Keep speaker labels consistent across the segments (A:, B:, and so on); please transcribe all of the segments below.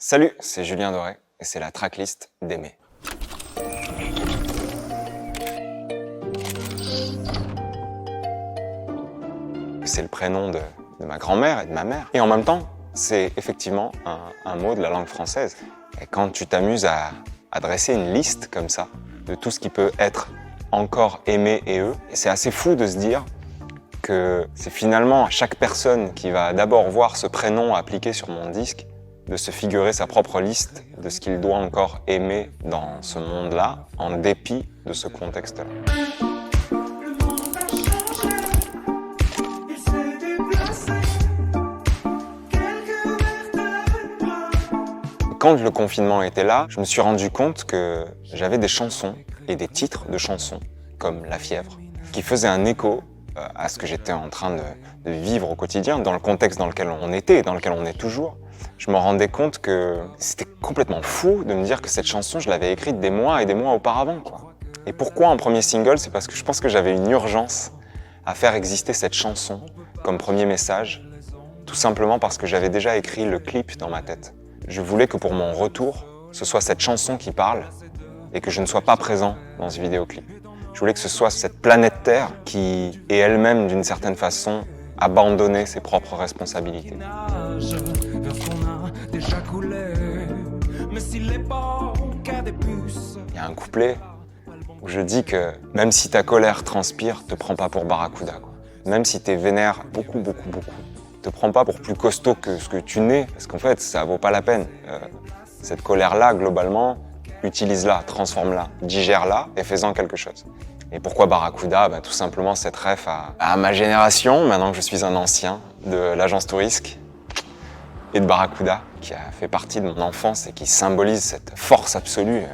A: Salut, c'est Julien Doré et c'est la tracklist d'Aimer. C'est le prénom de ma grand-mère et de ma mère. Et en même temps, c'est effectivement un mot de la langue française. Et quand tu t'amuses à dresser une liste comme ça de tout ce qui peut être encore aimé et eux, c'est assez fou de se dire que c'est finalement à chaque personne qui va d'abord voir ce prénom appliqué sur mon disque de se figurer sa propre liste de ce qu'il doit encore aimer dans ce monde-là, en dépit de ce contexte-là. Quand le confinement était là, je me suis rendu compte que j'avais des chansons et des titres de chansons, comme La Fièvre, qui faisaient un écho à ce que j'étais en train de vivre au quotidien, dans le contexte dans lequel on était et dans lequel on est toujours. Je me rendais compte que c'était complètement fou de me dire que cette chanson, je l'avais écrite des mois et des mois auparavant, quoi. Et pourquoi en premier single? C'est parce que je pense que j'avais une urgence à faire exister cette chanson comme premier message, tout simplement parce que j'avais déjà écrit le clip dans ma tête. Je voulais que pour mon retour, ce soit cette chanson qui parle et que je ne sois pas présent dans ce vidéoclip. Je voulais que ce soit cette planète Terre qui est elle-même, d'une certaine façon, abandonné ses propres responsabilités. Il y a un couplet où je dis que même si ta colère transpire, te prends pas pour Barracuda, quoi. Même si t'es vénère beaucoup, te prends pas pour plus costaud que ce que tu n'es, parce qu'en fait, ça vaut pas la peine. Cette colère-là, globalement, utilise-la, transforme-la, digère-la et fais-en quelque chose. Et pourquoi Barracuda? Tout simplement cette ref à ma génération, maintenant que je suis un ancien, de l'agence Tourisque et de Barracuda, qui a fait partie de mon enfance et qui symbolise cette force absolue. Et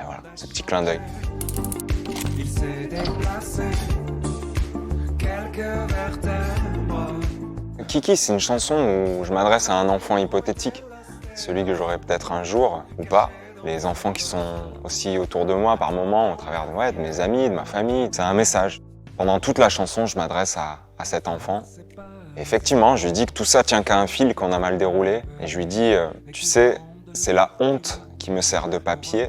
A: voilà, ce petit clin d'œil. Kiki, c'est une chanson où je m'adresse à un enfant hypothétique, celui que j'aurai peut-être un jour ou pas. Les enfants qui sont aussi autour de moi par moments, au travers de mes amis, de ma famille. C'est un message. Pendant toute la chanson, je m'adresse à cet enfant. Et effectivement, je lui dis que tout ça tient qu'à un fil qu'on a mal déroulé. Et je lui dis, tu sais, c'est la honte qui me sert de papier.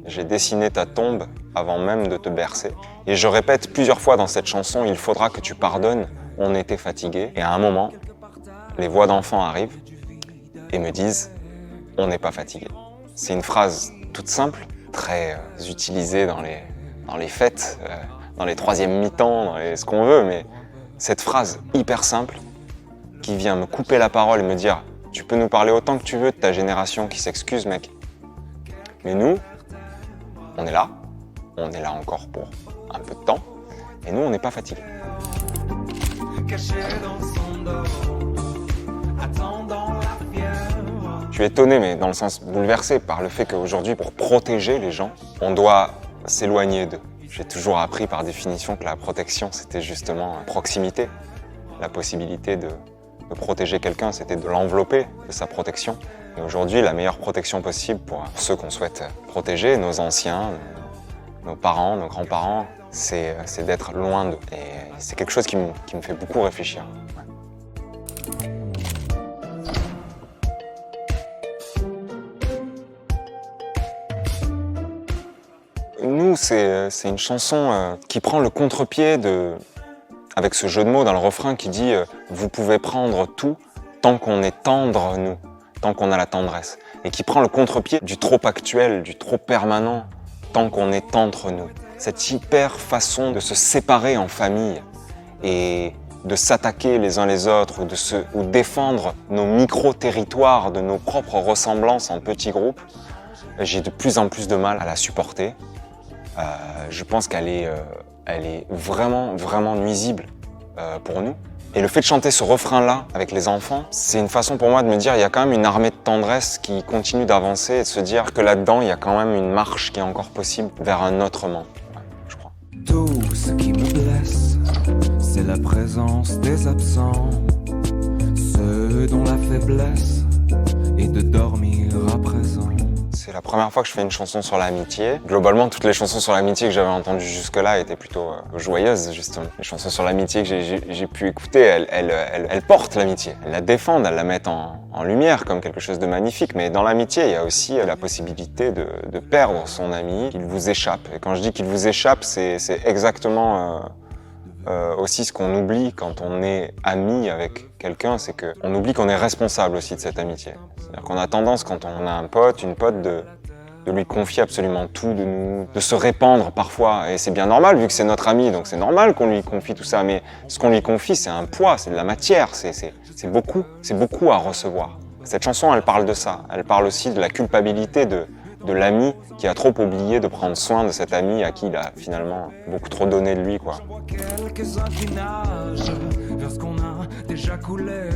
A: J'ai dessiné ta tombe avant même de te bercer. Et je répète plusieurs fois dans cette chanson, il faudra que tu pardonnes, on était fatigués. Et à un moment, les voix d'enfants arrivent et me disent, on n'est pas fatigué. C'est une phrase toute simple, très utilisée dans les fêtes, dans les troisièmes mi-temps, dans ce qu'on veut, mais cette phrase hyper simple qui vient me couper la parole et me dire « Tu peux nous parler autant que tu veux de ta génération qui s'excuse, mec. Mais nous, on est là encore pour un peu de temps, et nous, on n'est pas fatigués. » Je suis étonné, mais dans le sens bouleversé par le fait qu'aujourd'hui, pour protéger les gens, on doit s'éloigner d'eux. J'ai toujours appris par définition que la protection, c'était justement proximité. La possibilité de protéger quelqu'un, c'était de l'envelopper de sa protection. Et aujourd'hui, la meilleure protection possible pour ceux qu'on souhaite protéger, nos anciens, nos parents, nos grands-parents, c'est d'être loin d'eux. Et c'est quelque chose qui me fait beaucoup réfléchir. Nous, c'est une chanson qui prend le contre-pied avec ce jeu de mots dans le refrain qui dit « Vous pouvez prendre tout tant qu'on est tendre, nous, tant qu'on a la tendresse ». Et qui prend le contre-pied du trop actuel, du trop permanent, tant qu'on est entre nous. Cette hyper façon de se séparer en famille et de s'attaquer les uns les autres ou défendre nos micro-territoires de nos propres ressemblances en petits groupes, j'ai de plus en plus de mal à la supporter. Je pense qu'elle est vraiment nuisible pour nous. Et le fait de chanter ce refrain-là avec les enfants, c'est une façon pour moi de me dire il y a quand même une armée de tendresse qui continue d'avancer et de se dire que là-dedans, il y a quand même une marche qui est encore possible vers un autre monde, je crois.
B: Tout ce qui me blesse, c'est la présence des absents, ceux dont la faiblesse est de dormir à présent.
A: C'est C'est la première fois que je fais une chanson sur l'amitié. Globalement, toutes les chansons sur l'amitié que j'avais entendues jusque-là étaient plutôt joyeuses, justement. Les chansons sur l'amitié que j'ai pu écouter, elles portent l'amitié. Elles la défendent, elles la mettent en lumière comme quelque chose de magnifique. Mais dans l'amitié, il y a aussi la possibilité de perdre son ami, qu'il vous échappe. Et quand je dis qu'il vous échappe, c'est exactement aussi ce qu'on oublie quand on est ami avec quelqu'un, c'est qu'on oublie qu'on est responsable aussi de cette amitié. C'est-à-dire qu'on a tendance, quand on a un pote, une pote, de lui confier absolument tout, de se répandre parfois. Et c'est bien normal, vu que c'est notre ami, donc c'est normal qu'on lui confie tout ça. Mais ce qu'on lui confie, c'est un poids, c'est de la matière, c'est beaucoup à recevoir. Cette chanson, elle parle de ça. Elle parle aussi de la culpabilité de l'ami qui a trop oublié de prendre soin de cet ami à qui il a finalement beaucoup trop donné de lui, quoi.
B: Quelques inclinages vers ce qu'on a déjà coulé.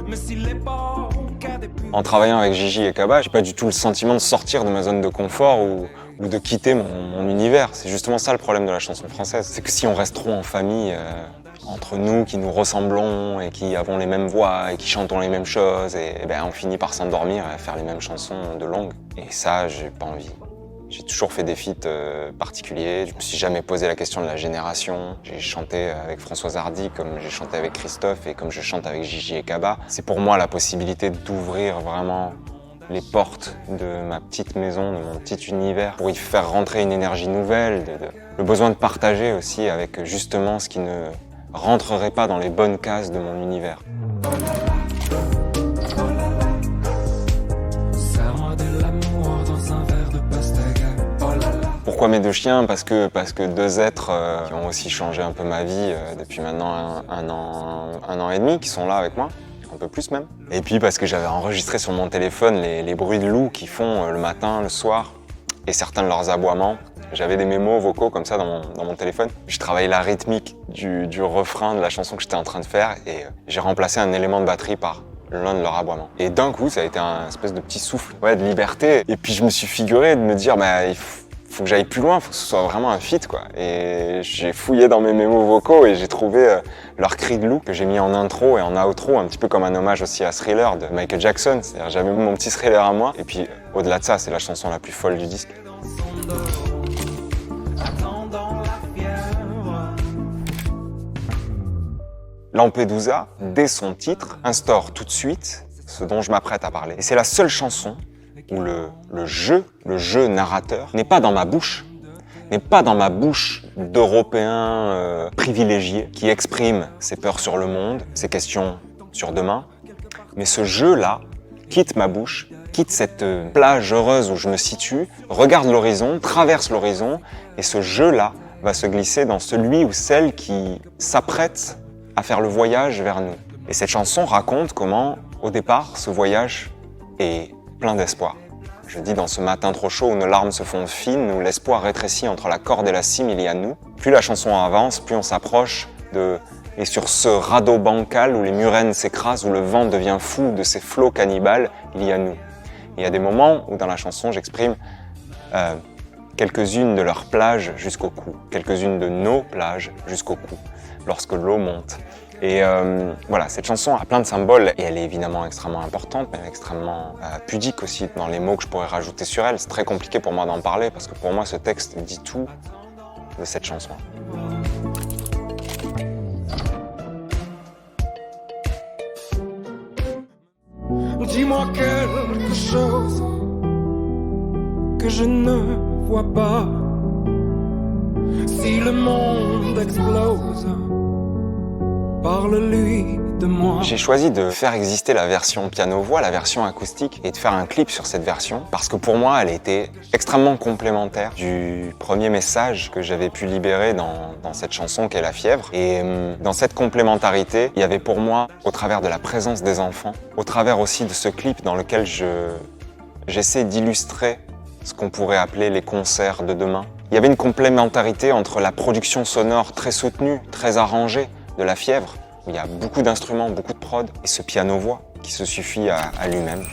B: Mais s'il est pas
A: En travaillant avec Gigi et Kaba, j'ai pas du tout le sentiment de sortir de ma zone de confort ou de quitter mon univers. C'est justement ça le problème de la chanson française. C'est que si on reste trop en famille, entre nous qui nous ressemblons et qui avons les mêmes voix et qui chantons les mêmes choses, et ben on finit par s'endormir et à faire les mêmes chansons de longue. Et ça, j'ai pas envie. J'ai toujours fait des feats particuliers. Je me suis jamais posé la question de la génération. J'ai chanté avec Françoise Hardy comme j'ai chanté avec Christophe et comme je chante avec Gigi et Kaba. C'est pour moi la possibilité d'ouvrir vraiment les portes de ma petite maison, de mon petit univers, pour y faire rentrer une énergie nouvelle, le besoin de partager aussi avec justement ce qui ne rentrerait pas dans les bonnes cases de mon univers. Pourquoi mes deux chiens? Parce que deux êtres qui ont aussi changé un peu ma vie depuis maintenant un an et demi, qui sont là avec moi, un peu plus même. Et puis parce que j'avais enregistré sur mon téléphone les bruits de loups qu'ils font le matin, le soir, et certains de leurs aboiements. J'avais des mémos vocaux comme ça dans mon téléphone. Je travaillais la rythmique du refrain de la chanson que j'étais en train de faire et j'ai remplacé un élément de batterie par l'un de leurs aboiements. Et d'un coup, ça a été un espèce de petit souffle de liberté. Et puis je me suis figuré de me dire, il faut que j'aille plus loin, il faut que ce soit vraiment un feat, quoi. Et j'ai fouillé dans mes mémos vocaux et j'ai trouvé leur cri de loup que j'ai mis en intro et en outro, un petit peu comme un hommage aussi à Thriller de Michael Jackson. C'est-à-dire j'avais mon petit Thriller à moi. Et puis au-delà de ça, c'est la chanson la plus folle du disque. Lampedusa, dès son titre, instaure tout de suite ce dont je m'apprête à parler. Et c'est la seule chanson où le jeu narrateur n'est pas dans ma bouche, d'Européen privilégié qui exprime ses peurs sur le monde, ses questions sur demain. Mais ce jeu-là quitte ma bouche, quitte cette plage heureuse où je me situe, regarde l'horizon, traverse l'horizon, et ce jeu-là va se glisser dans celui ou celle qui s'apprête à faire le voyage vers nous. Et cette chanson raconte comment, au départ, ce voyage est plein d'espoir. Je dis dans ce matin trop chaud où nos larmes se font fines, où l'espoir rétrécit entre la corde et la cime, il y a nous. Plus la chanson avance, plus on s'approche et sur ce radeau bancal où les murènes s'écrasent, où le vent devient fou de ces flots cannibales, il y a nous. Et il y a des moments où dans la chanson j'exprime quelques-unes de leurs plages jusqu'au cou, quelques-unes de nos plages jusqu'au cou, lorsque l'eau monte. Et voilà, cette chanson a plein de symboles et elle est évidemment extrêmement importante, mais extrêmement pudique aussi dans les mots que je pourrais rajouter sur elle. C'est très compliqué pour moi d'en parler parce que pour moi ce texte dit tout de cette chanson.
B: Dis-moi quelque chose que je ne vois pas. Si le monde explose, parle-lui de moi.
A: J'ai choisi de faire exister la version piano-voix, la version acoustique, et de faire un clip sur cette version, parce que pour moi, elle était extrêmement complémentaire du premier message que j'avais pu libérer dans cette chanson qu'est La Fièvre. Et dans cette complémentarité, il y avait pour moi, au travers de la présence des enfants, au travers aussi de ce clip dans lequel j'essaie d'illustrer ce qu'on pourrait appeler les concerts de demain, il y avait une complémentarité entre la production sonore très soutenue, très arrangée, de La Fièvre, où il y a beaucoup d'instruments, beaucoup de prod, et ce piano-voix qui se suffit à lui-même.